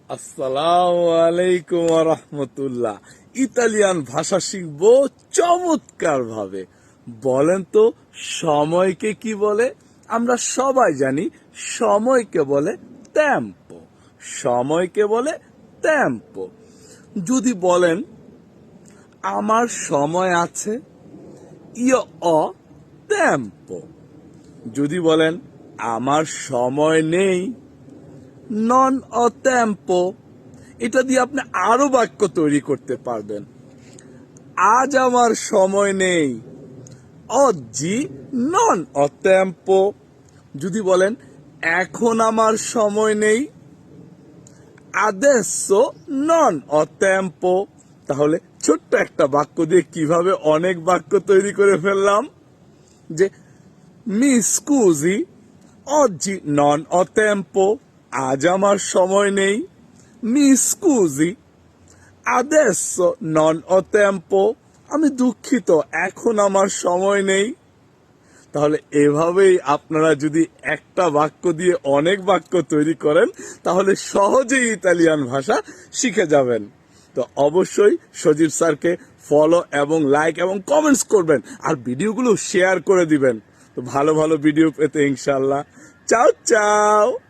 আসসালামু আলাইকুম ওয়া রাহমাতুল্লাহ। ইতালিয়ান ভাষা শিখবো চমৎকার ভাবে। বলেন তো সময়কে কি বলে? আমরা সবাই জানি সময়কে বলে টেম্পো। সময়কে বলে টেম্পো। যদি বলেন আমার সময় আছে, ইয়ো অ টেম্পো। যদি বলেন আমার সময় নেই, নন অ টেম্পো। এটা দিয়ে আপনি আরো বাক্য তৈরি করতে পারবেন। আজ আমার সময় নেই, oggi non ho tempo। যদি বলেন এখন আমার সময় নেই, adesso non ho tempo। তাহলে ছোট্ট একটা বাক্য দিয়ে কিভাবে অনেক বাক্য তৈরি করে ফেললাম। যে mi scusi, oggi non ho tempo। আজ আমার সময় নেই। mi scusi, adesso non ho tempo। আমি দুঃখিত, এখন আমার সময় নেই। তাহলে এভাবেই আপনারা যদি একটা বাক্য দিয়ে অনেক বাক্য তৈরি করেন, তাহলে সহজেই ইতালিয়ান ভাষা শিখে যাবেন। তো অবশ্যই সজীব স্যারকে ফলো এবং লাইক এবং কমেন্টস করবেন, আর ভিডিওগুলো শেয়ার করে দিবেন। তো ভালো ভালো ভিডিও পেতে ইনশাল্লাহ। চাও চাও।